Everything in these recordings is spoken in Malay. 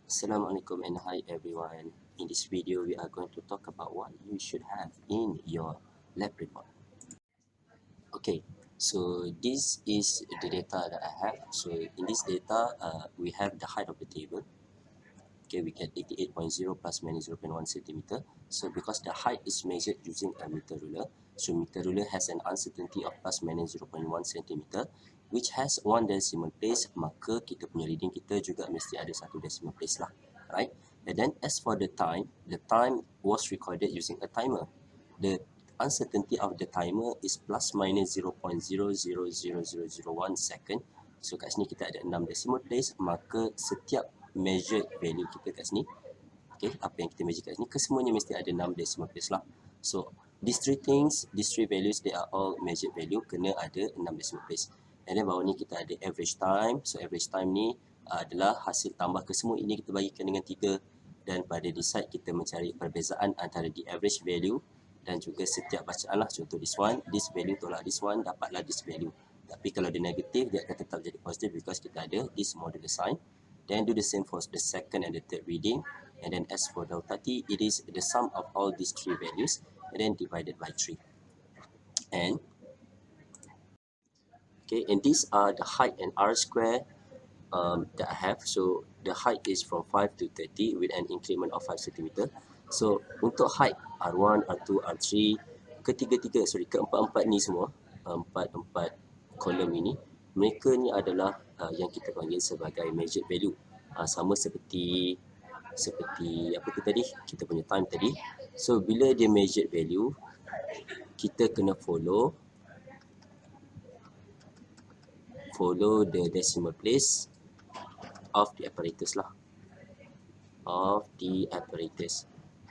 Assalamualaikum and hi everyone. In this video, we are going to talk about what you should have in your lab report. Okay, so this is the data that I have. So in this data, we have the height of the table. Okay, we get 88.0 plus minus 0.1 centimeter. So because the height is measured using a meter ruler, so meter ruler has an uncertainty of plus minus 0.1 centimeter, which has one decimal place, maka kita punya reading kita juga mesti ada satu decimal place lah, right? And then as for the time was recorded using a timer. The uncertainty of the timer is plus minus 0.000001 second. So kat sini kita ada 6 decimal place, maka setiap measured value kita kat sini, okay, apa yang kita measure kat sini, kesemuanya mesti ada 6 decimal place lah. So these three values, they are all measured value, kena ada 6 decimal place. And then bawah ni kita ada average time. So average time ni adalah hasil tambah kesemua ini kita bagikan dengan 3, dan pada this side kita mencari perbezaan antara the average value dan juga setiap bacaan lah. Contoh this one, this value tolak this one, dapatlah this value. Tapi kalau dia negatif, dia akan tetap jadi positif because kita ada this modular sign. Then do the same for the second and the third reading. And then as for delta t, it is the sum of all these three values and then divided by 3. And okay, and these are the height and r square that I have. So the height is from 5 to 30 with an increment of 5 cm. So untuk height R1, R2, R3, keempat-empat ni semua, empat kolom ini, mereka ni adalah yang kita panggil sebagai measured value. Sama seperti apa tu tadi, kita punya time tadi. So bila dia measured value, kita kena follow the decimal place of the apparatus lah.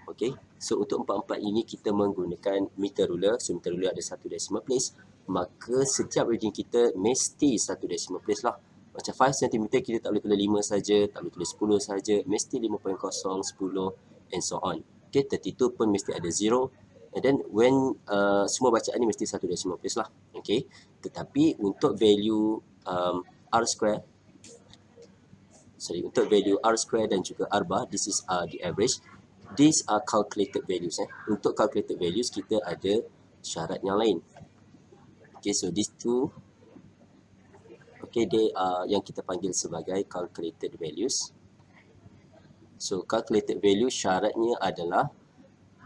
Okay, so untuk empat-empat ini kita menggunakan meter ruler. So meter ruler ada satu decimal place, maka setiap reading kita mesti satu decimal place lah. Macam 5 cm kita tak boleh tulis 5 saja, tak boleh tulis 10 saja, mesti 5.0, 10 and so on. Okay, 32 pun mesti ada 0. And then when semua bacaan ni mesti satu decimal place lah. Okay, tetapi untuk value r square, untuk value r square dan juga r bar, this is the average. These are calculated values. Untuk calculated values kita ada syarat yang lain. Okay, so these two, okay, they are yang kita panggil sebagai calculated values. So calculated value syaratnya adalah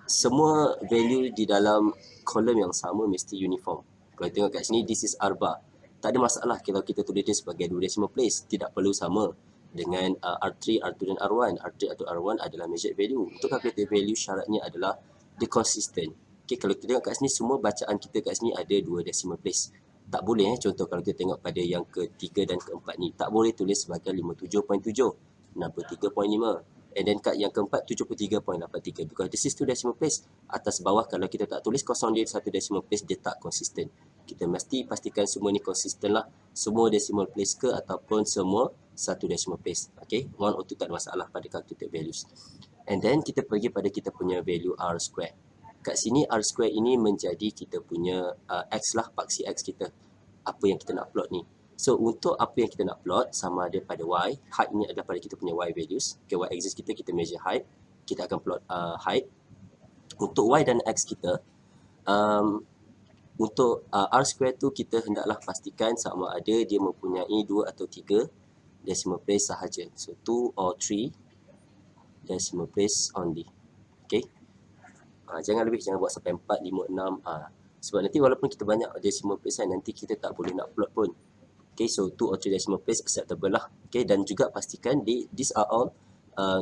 semua value di dalam kolom yang sama mesti uniform. Kalau tengok kat sini, this is r bar. Tak ada masalah kalau kita tulis dia sebagai 2 decimal place, tidak perlu sama dengan R3, R2 dan R1. R3 atau R1 adalah measured value. Untuk calculated value syaratnya adalah dia consistent. Okay, kalau kita tengok kat sini, semua bacaan kita kat sini ada 2 decimal place. Tak boleh, contoh kalau kita tengok pada yang ketiga dan keempat ni, tak boleh tulis sebagai 57.7, 63.5. And then kat yang keempat 73.83, because this is 2 decimal place. Atas bawah kalau kita tak tulis kosong dia satu decimal place, dia tak konsisten. Kita mesti pastikan semua ni konsisten lah. Semua decimal place ke ataupun semua satu decimal place. Okay, 1 or 2 tak ada masalah pada calculated values. And then kita pergi pada kita punya value r square. Kat sini r square ini menjadi kita punya x lah, paksi x kita. Apa yang kita nak plot ni. So untuk apa yang kita nak plot, sama ada pada y, height ni adalah pada kita punya y values. Okay, y axis kita measure height. Kita akan plot height. Untuk y dan x kita, untuk r square tu kita hendaklah pastikan sama ada dia mempunyai 2 atau 3 decimal place sahaja. So 2 or 3 decimal place only. Okay. Jangan lebih, jangan buat sampai 4, 5, 6. Sebab nanti walaupun kita banyak decimal place, nanti kita tak boleh nak plot pun. Okay, so 2 or 3 decimal place acceptable lah. Okay, dan juga pastikan these are all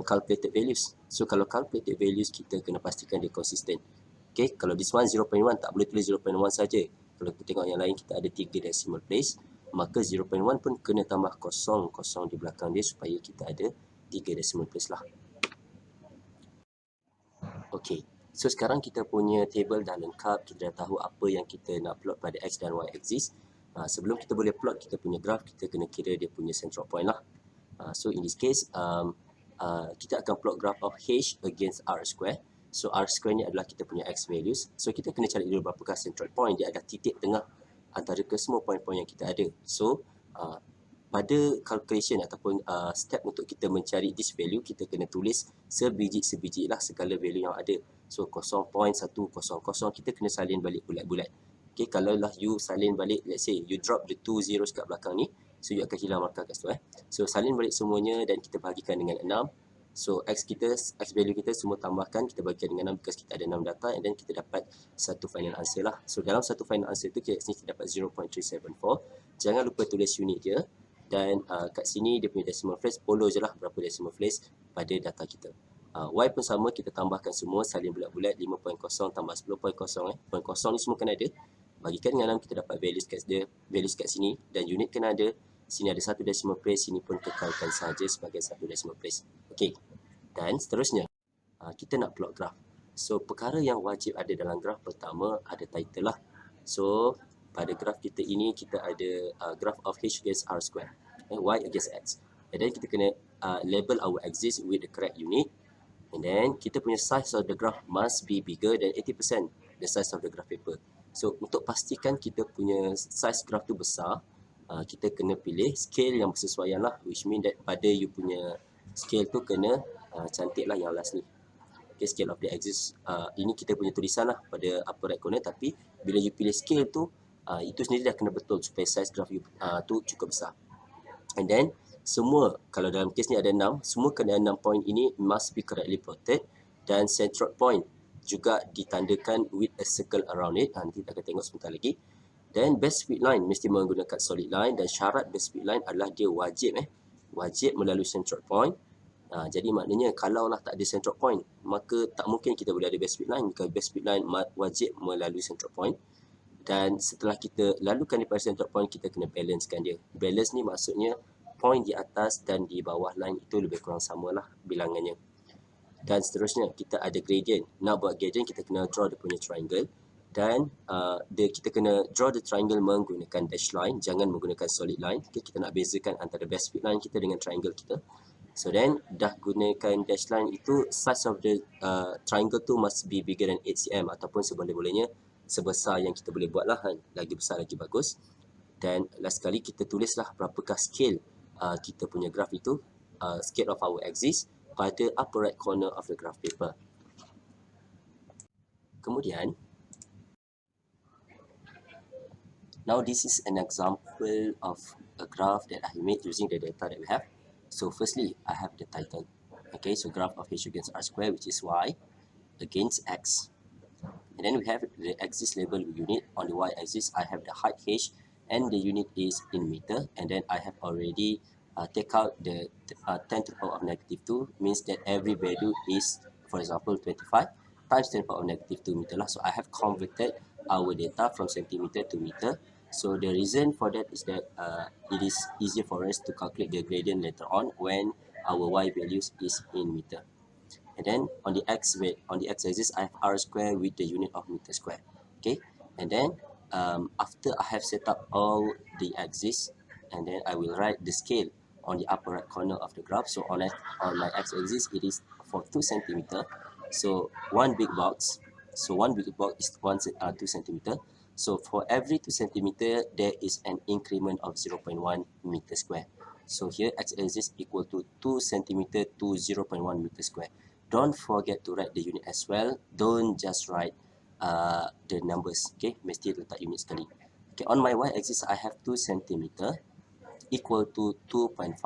calculated values. So kalau calculated values kita kena pastikan dia konsisten. Okay, kalau this one 0.1 tak boleh tulis 0.1 saja. Kalau kita tengok yang lain kita ada 3 decimal place, maka 0.1 pun kena tambah kosong di belakang dia supaya kita ada 3 decimal place lah. Okay, so sekarang kita punya table dah lengkap. Kita dah tahu apa yang kita nak plot pada x dan y axis. Sebelum kita boleh plot kita punya graph, kita kena kira dia punya central point lah. So in this case, kita akan plot graph of h against r square. So r square ni adalah kita punya x values. So kita kena cari dulu berapakah central point. Dia ada titik tengah antara kesemua point-point yang kita ada. So pada calculation ataupun step untuk kita mencari this value, kita kena tulis sebiji-sebiji lah segala value yang ada. So 0.100 kita kena salin balik bulat-bulat. Okay, kalau lah you salin balik, let's say you drop the 2 zeros kat belakang ni, so you akan hilang markah kat situ. So salin balik semuanya dan kita bahagikan dengan 6. So x value kita semua tambahkan, kita bagikan dengan 6 because kita ada 6 data, and then kita dapat satu final answer lah. So dalam satu final answer tu kita sini dapat 0.374. Jangan lupa tulis unit dia, dan kat sini dia punya decimal place, follow je lah berapa decimal place pada data kita. Y pun sama, kita tambahkan semua, salin bulat-bulat, 5.0 tambah 10.0. Point kosong ni semua kena ada, bagikan dengan 6, kita dapat values kat sini, dan unit kena ada. Sini ada satu decimal place, sini pun kekalkan saja sebagai satu decimal place. Okey. Dan seterusnya, kita nak plot graf. So, perkara yang wajib ada dalam graf pertama ada title lah. So, pada graf kita ini, kita ada graph of H against R square, Y against X. And then kita kena label our axis with the correct unit. And then, kita punya size of the graph must be bigger than 80% the size of the graph paper. So, untuk pastikan kita punya size graph tu besar, kita kena pilih scale yang bersesuaian lah, which mean that pada you punya scale tu kena cantik lah yang last ni. Okay, scale of the axis, ini kita punya tulisan lah pada upper right corner, tapi bila you pilih scale tu, itu sendiri dah kena betul supaya size graph you tu cukup besar. And then, semua, kalau dalam case ni ada 6, semua kena 6 point ini must be correctly plotted, dan centroid point juga ditandakan with a circle around it. Nanti kita akan tengok sebentar lagi. Dan best fit line mesti menggunakan solid line, dan syarat best fit line adalah dia wajib melalui centroid point. Jadi maknanya kalau lah tak ada centroid point, maka tak mungkin kita boleh ada best fit line. Kalau best fit line wajib melalui centroid point. Dan setelah kita lalukan daripada centroid point, kita kena balancekan dia. Balance ni maksudnya point di atas dan di bawah line itu lebih kurang samalah bilangannya. Dan seterusnya, kita ada gradient. Nak buat gradient, kita kena draw dia punya triangle. Dan kita kena draw the triangle menggunakan dash line, jangan menggunakan solid line. Okay, kita nak bezakan antara best fit line kita dengan triangle kita. So then, dah gunakan dash line itu, size of the triangle tu must be bigger than 8 cm, ataupun seboleh-bolehnya sebesar yang kita boleh buat lah, lagi besar lagi bagus. Dan last sekali kita tulislah berapakah scale kita punya graph itu, scale of our axis pada upper right corner of the graph paper. Kemudian, now this is an example of a graph that I made using the data that we have. So firstly, I have the title. Okay, so graph of H against R square, which is Y against X. And then we have the axis label unit. On the Y axis, I have the height H, and the unit is in meter. And then I have already take out the 10 to the power of negative 2, means that every value is, for example, 25 times 10 to the power of negative 2 meter lah. So I have converted our data from centimeter to meter. So the reason for that is that it is easier for us to calculate the gradient later on when our Y values is in meter. And then on the x-axis, I have R square with the unit of meter square. Okay, and then after I have set up all the axis, and then I will write the scale on the upper right corner of the graph. So on my x-axis, it is for 2 centimeter. So one big box. So one big box is 2 centimeter. So for every 2 centimeter, there is an increment of 0.1 meter square. So here x-axis equal to 2 centimeter to 0.1 meter square. Don't forget to write the unit as well. Don't just write the numbers. Okay, mesti letak unit sekali. Okay, on my y-axis, I have 2 centimeter equal to 2.5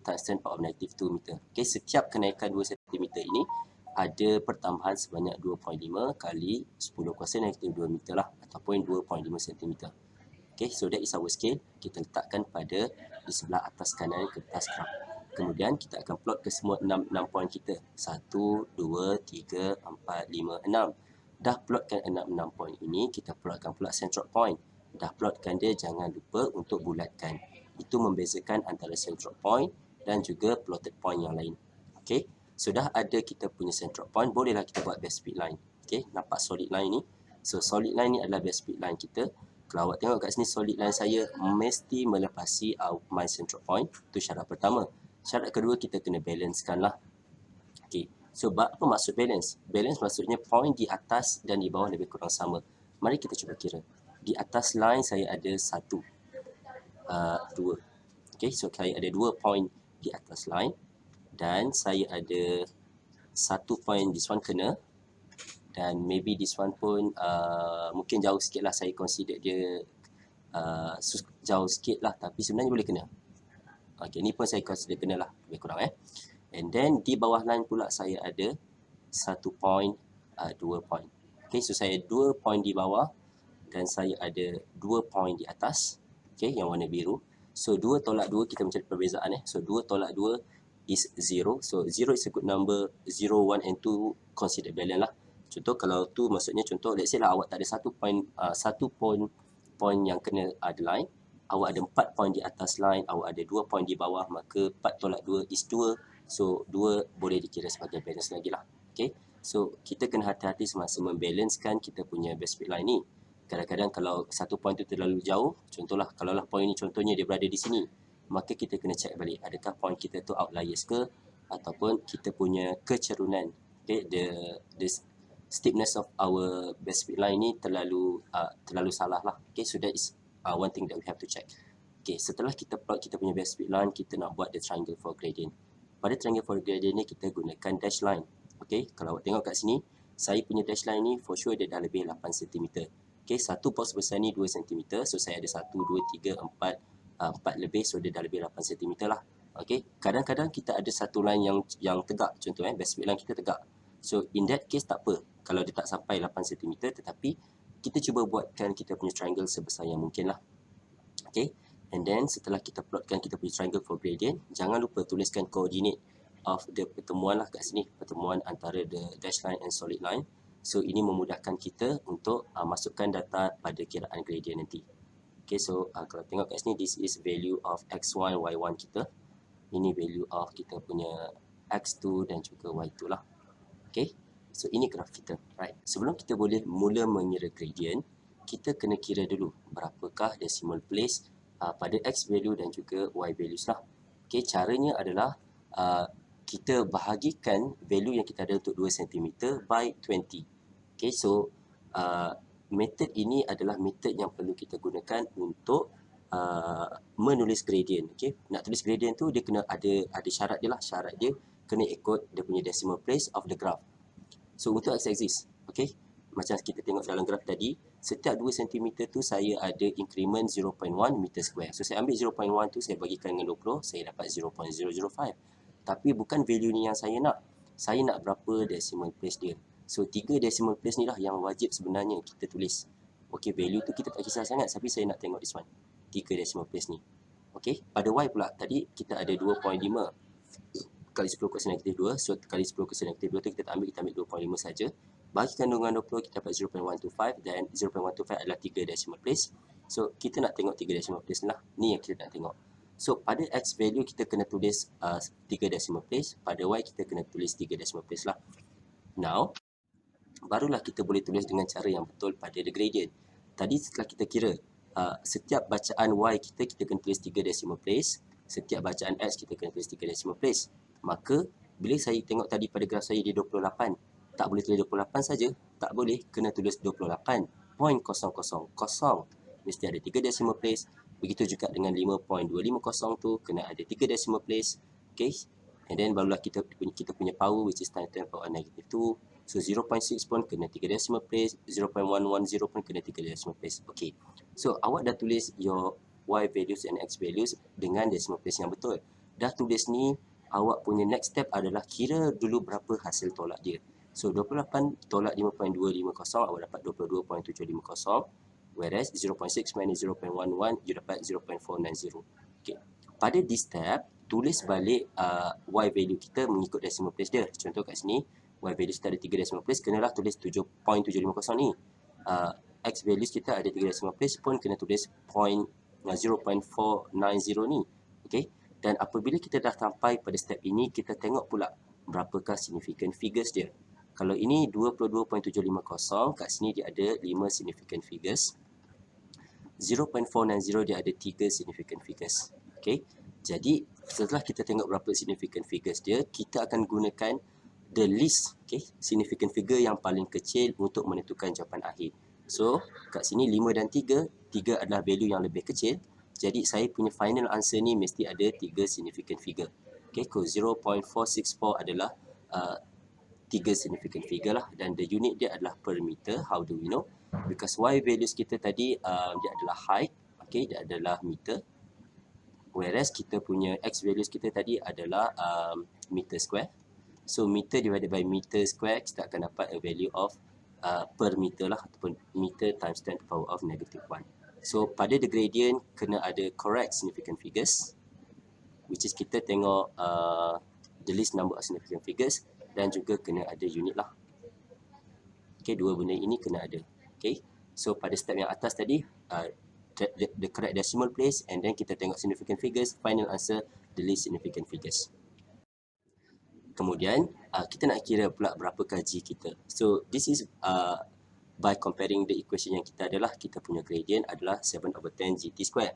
times 10 power of negative 2 meter. Okay, setiap kenaikan 2 cm ini ada pertambahan sebanyak 2.5 kali 10 kuasa negatif 2 meter lah, ataupun 2.5 cm. Okay, so that is our scale. Kita letakkan pada di sebelah atas kanan kertas graf. Kemudian kita akan plot ke semua 6 point kita. 1, 2, 3, 4, 5, 6. Dah plotkan 6 point ini, kita plotkan pula centroid point. Dah plotkan dia, jangan lupa untuk bulatkan. Itu membezakan antara centroid point dan juga plotted point yang lain. Okay, sudah ada kita punya centroid point, bolehlah kita buat best fit line. Okay, nampak solid line ni? So solid line ni adalah best fit line kita. Kalau awak tengok kat sini, solid line saya mesti melepasi my centroid point. Itu syarat pertama. Syarat kedua, kita kena balancekan lah. Okay, so apa maksud balance? Balance maksudnya point di atas dan di bawah lebih kurang sama. Mari kita cuba kira. Di atas line saya ada 1, 2. Okay, so saya ada 2 point di atas line dan saya ada 1 point this one kena, dan maybe this one pun mungkin jauh sikit lah, saya consider dia jauh sikit lah, tapi sebenarnya boleh kena. Okay, ni pun saya consider kena lah, lebih kurang And then di bawah line pula saya ada 1 point, 2 point. Okay, so saya 2 point di bawah dan saya ada 2 point di atas. Okay, yang warna biru. So 2 tolak 2 kita mencari perbezaan So 2 tolak 2 is 0. So 0 is a good number. 0, 1 and 2 consider balance lah. Contoh kalau 2 maksudnya contoh let's say lah awak tak ada 1 point yang kena ada line. Awak ada 4 point di atas line, awak ada 2 point di bawah, maka 4 tolak 2 is 2. So 2 boleh dikira sebagai balance lagi lah. Okay. So kita kena hati-hati semasa membalancekan kita punya best fit line ni. Kadang-kadang kalau 1 point tu terlalu jauh, contohlah kalau lah point ni contohnya dia berada di sini, maka kita kena check balik adakah point kita tu outliers ke ataupun kita punya kecerunan. Okay, the steepness of our best fit line ni terlalu salah lah. Okay, so that is one thing that we have to check. Okay, setelah kita plot kita punya best fit line, kita nak buat the triangle for gradient. Pada triangle for gradient ni kita gunakan dash line. Okay, kalau awak tengok kat sini, saya punya dash line ni for sure dia dah lebih 8 cm. Okay, satu box besar ni 2 cm. So saya ada 1, 2, 3, 4 lebih. So dia dah lebih 8 cm lah. Okay, kadang-kadang kita ada satu line yang tegak. Contoh best fit line kita tegak. So in that case tak apa kalau dia tak sampai 8 cm, tetapi kita cuba buatkan kita punya triangle sebesar yang mungkin lah. Okay, and then setelah kita plotkan kita punya triangle for gradient, jangan lupa tuliskan coordinate of the pertemuan lah kat sini, pertemuan antara the dash line and solid line. So ini memudahkan kita untuk masukkan data pada kiraan gradient nanti. Okay, so kalau tengok kat sini, this is value of x1, y1 kita. Ini value of kita punya x2 dan juga y2 lah. Okay, so ini graf kita. Right, sebelum kita boleh mula mengira gradient, kita kena kira dulu berapakah decimal place pada x value dan juga y values lah. Okay, caranya adalah kita bahagikan value yang kita ada untuk 2 cm by 20. Okay, so method ini adalah method yang perlu kita gunakan untuk menulis gradient. Okay, nak tulis gradient tu dia kena ada syarat dia lah. Syarat dia kena ikut dia punya decimal place of the graph. So untuk x-axis, okay, macam kita tengok dalam graf tadi, setiap 2 cm tu saya ada increment 0.1 meter square. So saya ambil 0.1 tu saya bagikan dengan 20, saya dapat 0.005. Tapi bukan value ni yang saya nak. Saya nak berapa decimal place dia. So 3 decimal place ni lah yang wajib sebenarnya kita tulis. Okay, value tu kita tak kisah sangat, tapi saya nak tengok this one, 3 decimal place ni. Okay, pada y pula tadi kita ada 2.5 kali 10 kuasa negatif 2. So kali 10 kuasa negatif 2 tu kita ambil 2.5 saja. Bagikan dengan 20 kita dapat 0.125 dan 0.125 adalah 3 decimal place. So kita nak tengok 3 decimal place lah. Ni yang kita nak tengok. So pada x value kita kena tulis 3 decimal place, pada y kita kena tulis 3 decimal place lah. Now barulah kita boleh tulis dengan cara yang betul pada the gradient. Tadi setelah kita kira setiap bacaan y kita kena tulis 3 decimal place, setiap bacaan x kita kena tulis 3 decimal place. Maka bila saya tengok tadi pada graf saya dia 28, tak boleh tulis 28 saja, tak boleh, kena tulis 28.000. Mesti ada 3 decimal place. Begitu juga dengan 5.250 tu kena ada 3 decimal place. Okay, and then barulah kita punya power which is 10 to the power negative 2. So 0.6 pun kena 3 decimal place, 0.110 pun kena 3 decimal place. Okay, so awak dah tulis your y values and x values dengan decimal place yang betul. Dah tulis ni, awak punya next step adalah kira dulu berapa hasil tolak dia. So 28 tolak 5.250, awak dapat 22.750. Whereas 0.6 minus 0.11, you dapat 0.490. Okay, pada this step, tulis balik y value kita mengikut decimal place dia. Contoh kat sini, y values kita ada 3 decimal place, kenalah tulis 7.750 ni. X values kita ada 3 decimal place pun kena tulis 0.490 ni. Okay, dan apabila kita dah sampai pada step ini, kita tengok pula berapakah significant figures dia. Kalau ini 22.750, kat sini dia ada 5 significant figures. 0.490 dia ada 3 significant figures. Okay, jadi setelah kita tengok berapa significant figures dia, kita akan gunakan the least significant figure yang paling kecil untuk menentukan jawapan akhir. So kat sini 5 dan 3 adalah value yang lebih kecil. Jadi saya punya final answer ni mesti ada 3 significant figure. Okay, 0.464 adalah 3 significant figure lah, dan the unit dia adalah per meter. How do we know? Because y values kita tadi dia adalah height, okay, dia adalah meter. Whereas kita punya x values kita tadi adalah meter square. So meter divided by meter square, kita akan dapat a value of per meter lah, ataupun meter times 10 to the power of negative 1. So pada the gradient kena ada correct significant figures, which is kita tengok the least number of significant figures, dan juga kena ada unit lah. Okay, dua benda ini kena ada. Okay, so pada step yang atas tadi, the correct decimal place, and then kita tengok significant figures, final answer the least significant figures. Kemudian kita nak kira pula berapa gaji kita. So this is by comparing the equation yang kita adalah, kita punya gradient adalah 7/10 GT square.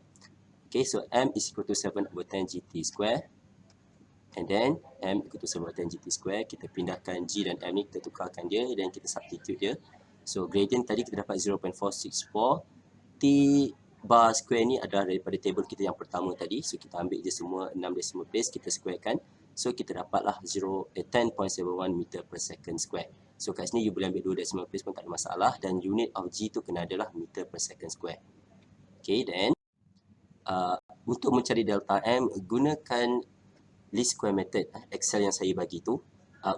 Okay, so M is equal to 7/10 GT square. And then M equal to 7/10 GT square. Kita pindahkan G dan M ni, kita tukarkan dia dan kita substitute dia. So gradient tadi kita dapat 0.464. T bar square ni adalah daripada table kita yang pertama tadi. So kita ambil je semua 6 decimal place, kita squarekan. So kita dapatlah 10.71 meter per second square. So kat sini you boleh ambil 2 decimal place pun tak ada masalah, dan unit of G tu kena adalah meter per second square. Okay, then untuk mencari delta M, gunakan least square method, Excel yang saya bagi tu,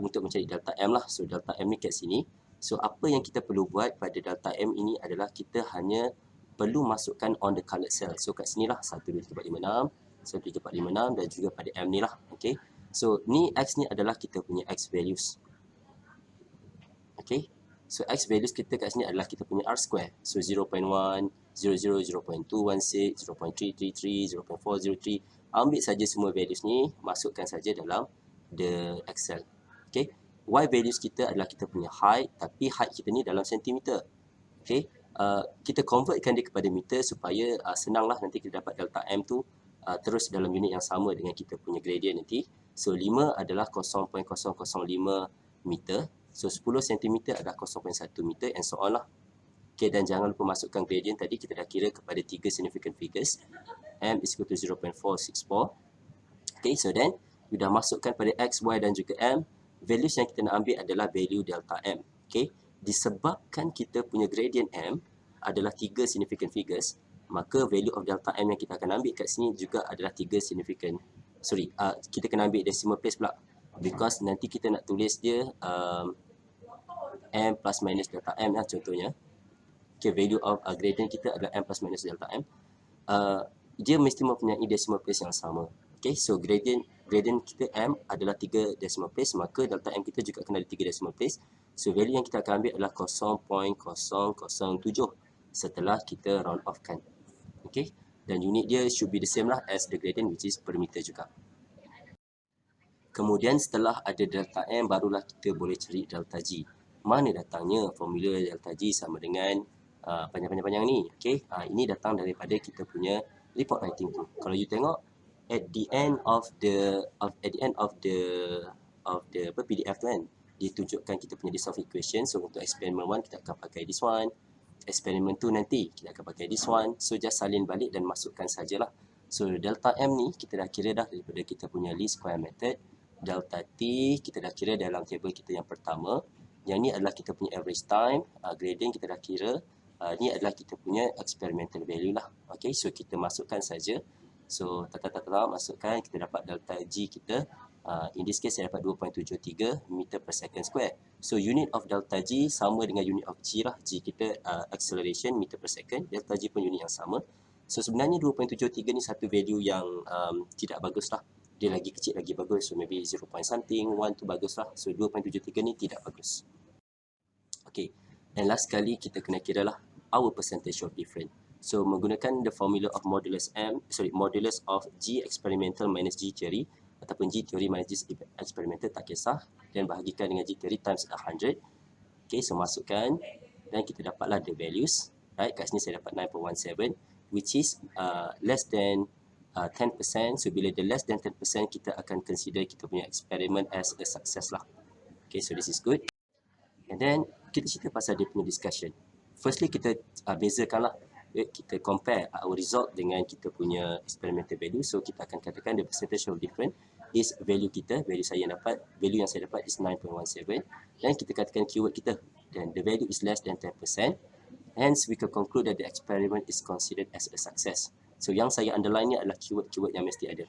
untuk mencari delta M lah. So delta M ni kat sini. So apa yang kita perlu buat pada delta M ini adalah kita hanya perlu masukkan on the colored cell. So kat sini lah 1, 2, 3, 4, 5, 6, 1, 2, 3, 4, 5, 6, dan juga pada M ni lah. Okay, so ni X ni adalah kita punya X values. Okay, so X values kita kat sini adalah kita punya R square. So 0.1, 00, 0.216, 0.333, 0.403. Ambil saja semua values ni, masukkan saja dalam the Excel. Okay, Y values kita adalah kita punya height, tapi height kita ni dalam sentimeter. Okay, kita convertkan dia kepada meter supaya senanglah nanti kita dapat delta M tu terus dalam unit yang sama dengan kita punya gradient nanti. So 5 adalah 0.005 meter. So 10 cm adalah 0.1 meter, and so on lah. Okay, dan jangan lupa masukkan gradient tadi, kita dah kira kepada 3 significant figures. M is equal to 0.464. Okay, so then you dah masukkan pada X, Y dan juga M. Values yang kita nak ambil adalah value delta M. Okay, disebabkan kita punya gradient M adalah 3 significant figures, maka value of delta M yang kita akan ambil kat sini juga adalah 3 significant. Sorry, kita kena ambil decimal place pula, because nanti kita nak tulis dia M plus minus delta M lah contohnya. Okay, value of gradient kita adalah M plus minus delta M. Dia mesti mempunyai decimal place yang sama. Okay, so gradient kita M adalah 3 decimal place, maka delta M kita juga kena ada 3 decimal place. So value yang kita akan ambil adalah 0.007 setelah kita round off kan. Okay, dan unit dia should be the same lah as the gradient, which is per meter juga. Kemudian setelah ada delta M, barulah kita boleh cari delta G. Mana datangnya formula delta G sama dengan panjang-panjang ni. Okay, ini datang daripada kita punya report writing tu. Kalau you tengok at the end of the PDF tu kan, dia tunjukkan kita punya list of equation. So untuk experiment 1 kita akan pakai this one, experiment 2 nanti kita akan pakai this one. So just salin balik dan masukkan sajalah. So delta M ni kita dah kira dah daripada kita punya least square method. Delta T kita dah kira dalam table kita yang pertama. Yang ni adalah kita punya average time. Gradient kita dah kira. Ni adalah kita punya experimental value lah. Okay, so kita masukkan saja. So masukkan, kita dapat delta G kita. In this case saya dapat 2.73 meter per second square. So unit of delta G sama dengan unit of G lah. G kita acceleration meter per second. Delta G pun unit yang sama. So sebenarnya 2.73 ni satu value yang tidak bagus lah. Dia lagi kecil lagi bagus. So maybe 0 point something, 1 tu bagus lah. So 2.73 ni tidak bagus. Okay, and last kali kita kena kira lah our percentage of difference. So menggunakan the formula of modulus of G experimental minus G theory, ataupun G theory minus G experimental, tak kisah, dan bahagikan dengan G theory times 100. Okay, so masukkan dan kita dapatlah the values. Right, kat sini saya dapat 9.17, which is less than 10%. So bila the less than 10%, kita akan consider kita punya experiment as a success lah. Okay, so this is good. And then kita cerita pasal dia punya discussion. Firstly kita bezakan lah kita compare our result dengan kita punya experimental value. So kita akan katakan the percentage of difference is value kita, value yang saya dapat is 9.17, dan kita katakan keyword kita, then the value is less than 10%. Hence, we can conclude that the experiment is considered as a success. So, yang saya underline ni adalah keyword-keyword yang mesti ada.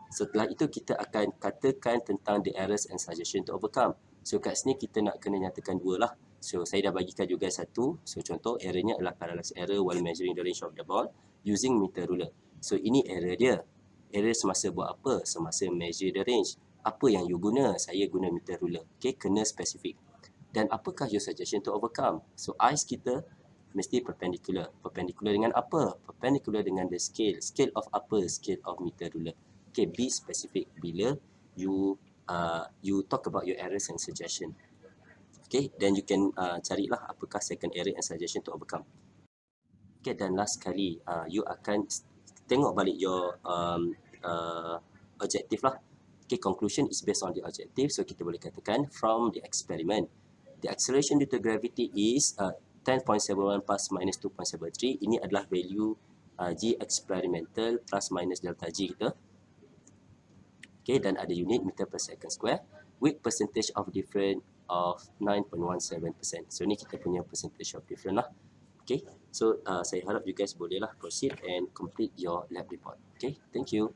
Setelah itu, kita akan katakan tentang the errors and suggestion to overcome. So, kat sini kita nak kena nyatakan dua lah. So, saya dah bagikan juga satu. So, contoh errornya adalah parallax error while measuring the range of the ball using meter ruler. So, ini error dia. Error semasa buat apa? Semasa measure the range. Apa yang you guna? Saya guna meter ruler. Okay, kena spesifik. Dan apakah your suggestion to overcome? So, eyes kita mesti perpendicular. Perpendicular dengan apa? Perpendicular dengan the scale. Scale of apa? Scale of meter ruler. Okay, be specific bila you talk about your errors and suggestion. Okay, then you can carilah apakah second error and suggestion to overcome. Okay, dan last kali you akan tengok balik your objective lah. Okay, conclusion is based on the objective. So kita boleh katakan from the experiment, the acceleration due to gravity is 10.71 plus minus 2.73. Ini adalah value G experimental plus minus delta G kita. Okay, dan ada unit meter per second square with percentage of difference of 9.17%. So ni kita punya percentage of difference lah. Okay, so saya harap you guys bolehlah proceed and complete your lab report. Okay, thank you.